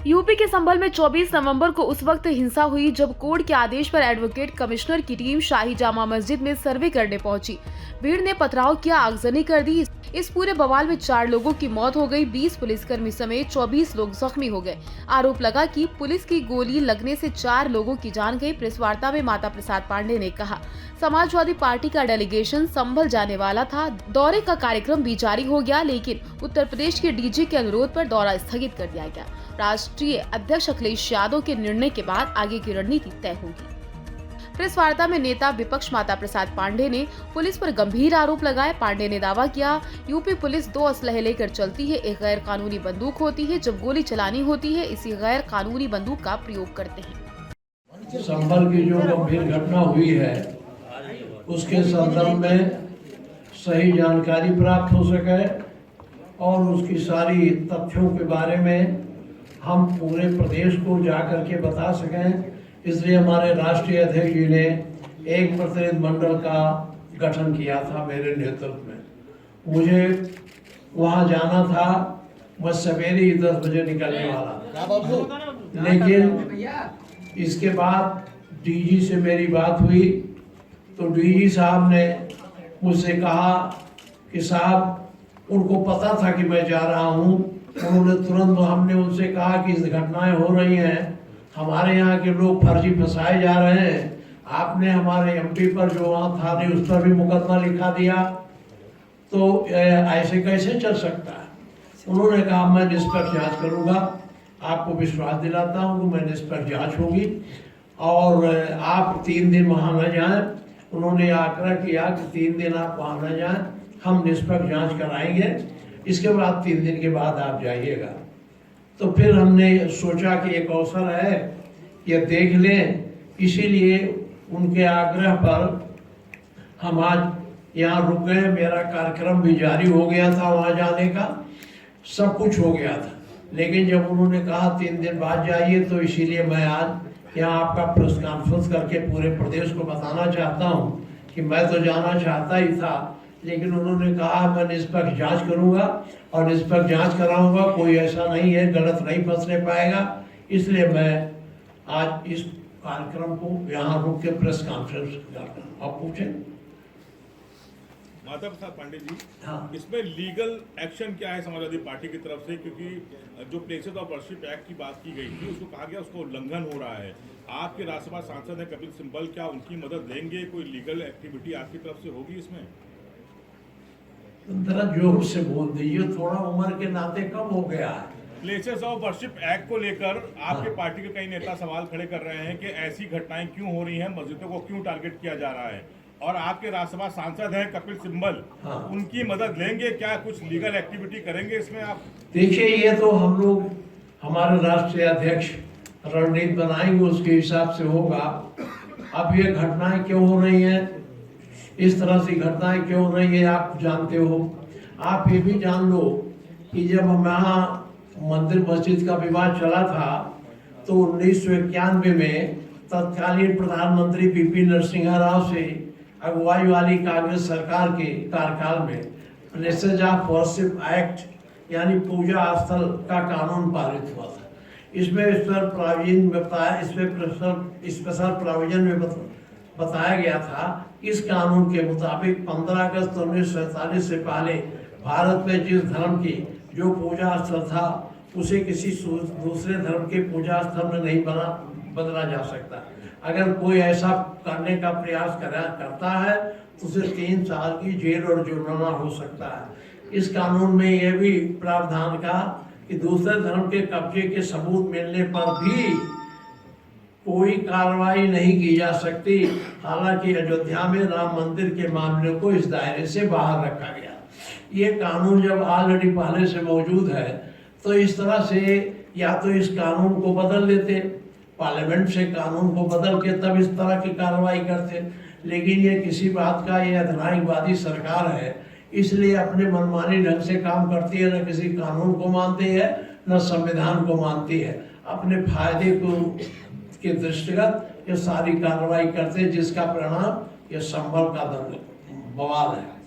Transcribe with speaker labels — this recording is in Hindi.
Speaker 1: यूपी के संभल में 24 नवंबर को उस वक्त हिंसा हुई जब कोर्ट के आदेश पर एडवोकेट कमिश्नर की टीम शाही जामा मस्जिद में सर्वे करने पहुंची। भीड़ ने पथराव किया, आगजनी कर दी। इस पूरे बवाल में 4 लोगों की मौत हो गई, 20 पुलिसकर्मी समेत 24 लोग जख्मी हो गए। आरोप लगा कि पुलिस की गोली लगने से 4 लोगों की जान गई। प्रेस वार्ता में माता प्रसाद पांडे ने कहा, समाजवादी पार्टी का डेलीगेशन संभल जाने वाला था। दौरे का कार्यक्रम भी जारी हो गया, लेकिन उत्तर प्रदेश के डीजी के अनुरोध पर दौरा स्थगित कर दिया गया। राष्ट्रीय अध्यक्ष अखिलेश यादव के निर्णय के बाद आगे की रणनीति तय होगी। प्रेस वार्ता में नेता विपक्ष माता प्रसाद पांडे ने पुलिस पर गंभीर आरोप लगाए। पांडे ने दावा किया, यूपी पुलिस 2 असलहे लेकर चलती है। एक गैर कानूनी बंदूक होती है, जब गोली चलानी होती है इसी गैर कानूनी बंदूक का प्रयोग करते हैं।
Speaker 2: संभल की जो गंभीर घटना हुई है उसके संदर्भ में सही जानकारी प्राप्त हो सके और उसकी सारी तथ्यों के बारे में हम पूरे प्रदेश को जाकर के बता सकें, इसलिए हमारे राष्ट्रीय अध्यक्ष जी ने एक प्रतिनिधिमंडल का गठन किया था मेरे नेतृत्व में। मुझे वहां जाना था, मैं सवेरे ही 10 बजे निकलने वाला, लेकिन इसके बाद डीजी से मेरी बात हुई तो डीजी साहब ने मुझसे कहा कि साहब उनको पता था कि मैं जा रहा हूं। उन्होंने तुरंत, हमने उनसे कहा कि इस घटनाएं हो रही हैं, हमारे यहाँ के लोग फर्जी फंसाए जा रहे हैं, आपने हमारे एमपी पर जो वहाँ था ने उस पर भी मुकदमा लिखा दिया, तो ऐसे कैसे चल सकता है। उन्होंने कहा मैं निष्पक्ष जांच करूँगा, आपको विश्वास दिलाता हूँ कि मैं निष्पक्ष जांच होगी और आप 3 दिन वहाँ न जाएं। उन्होंने आग्रह किया कि 3 दिन आप वहाँ न जाएं, हम निष्पक्ष जांच कराएंगे, इसके बाद 3 दिन के बाद आप जाइएगा। तो फिर हमने सोचा कि एक अवसर है, ये देख लें, इसीलिए उनके आग्रह पर हम आज यहाँ रुक गए। मेरा कार्यक्रम भी जारी हो गया था, वहाँ जाने का सब कुछ हो गया था, लेकिन जब उन्होंने कहा 3 दिन बाद जाइए, तो इसीलिए मैं आज यहाँ आपका प्रेस कॉन्फ्रेंस करके पूरे प्रदेश को बताना चाहता हूँ कि मैं तो जाना चाहता ही था, लेकिन उन्होंने कहा मैं निष्पक्ष जांच करूंगा और निष्पक्ष जांच कराऊंगा, कोई ऐसा नहीं है, गलत नहीं फंसने पाएगा, इसलिए मैं आज इस कार्यक्रम को यहाँ रुक के प्रेस कॉन्फ्रेंस करता हूँ। आप पूछें।
Speaker 3: माता प्रसाद पांडे जी,
Speaker 2: हाँ।
Speaker 3: इसमें लीगल एक्शन क्या है समाजवादी पार्टी की तरफ से, क्योंकि जो प्लेसेस ऑफ वर्शिप एक्ट की बात की गई थी उसको कहा गया उसको उल्लंघन हो रहा है। आपके राज्यसभा सांसद हैं कपिल सिब्बल, क्या उनकी मदद लेंगे? कोई लीगल एक्टिविटी आपकी तरफ से होगी इसमें?
Speaker 2: जरा जोर से बोल दीजिए, थोड़ा उम्र के नाते कम हो गया है।
Speaker 3: प्लेसेस ऑफ वर्शिप एक्ट को लेकर आपके पार्टी के कई नेता सवाल खड़े कर रहे हैं कि ऐसी घटनाएं क्यों हो रही हैं, मस्जिदों को क्यों टारगेट किया जा रहा है, और आपके राज्यसभा सांसद हैं कपिल सिब्बल, उनकी मदद लेंगे? क्या कुछ लीगल एक्टिविटी करेंगे इसमें आप?
Speaker 2: देखिए, ये तो हम लोग, हमारे राष्ट्रीय अध्यक्ष रणनीति बनाएंगे, उसके हिसाब से होगा। अब ये घटनाएं क्यों हो रही हैं, इस तरह से घटनाएं क्यों हो रही है, आप जानते हो। आप ये भी जान लो कि जब हम यहाँ मंदिर मस्जिद का विवाद चला था तो 1991 में तत्कालीन प्रधानमंत्री पीपी नरसिम्हा राव से अगुवाई वाली कांग्रेस सरकार के कार्यकाल में प्लेसेस ऑफ वर्शिप एक्ट यानी पूजा स्थल का कानून पारित हुआ था। इसमें स्पेशल प्रोविजन में बताया गया था, इस कानून के मुताबिक 15 अगस्त 1947 से पहले भारत में जिस धर्म की जो पूजा स्थल था उसे किसी दूसरे धर्म के पूजा स्थल में नहीं बदला जा सकता। अगर कोई ऐसा करने का प्रयास करता है तो उसे 3 साल की जेल और जुर्माना हो सकता है। इस कानून में यह भी प्रावधान का कि दूसरे धर्म के कब्जे के सबूत मिलने पर भी कोई कार्रवाई नहीं की जा सकती। हालांकि अयोध्या में राम मंदिर के मामले को इस दायरे से बाहर रखा गया। ये कानून जब ऑलरेडी पहले से मौजूद है तो इस तरह से या तो इस कानून को बदल देते, पार्लियामेंट से कानून को बदल के तब इस तरह की कार्रवाई करते, लेकिन ये किसी बात का, ये अधिनायकवादी सरकार है, इसलिए अपने मनमानी ढंग से काम करती है, न किसी कानून को मानती है न संविधान को मानती है। अपने फायदे को के दृष्टिगत ये सारी कार्रवाई करते, जिसका परिणाम ये संभल का बवाल है।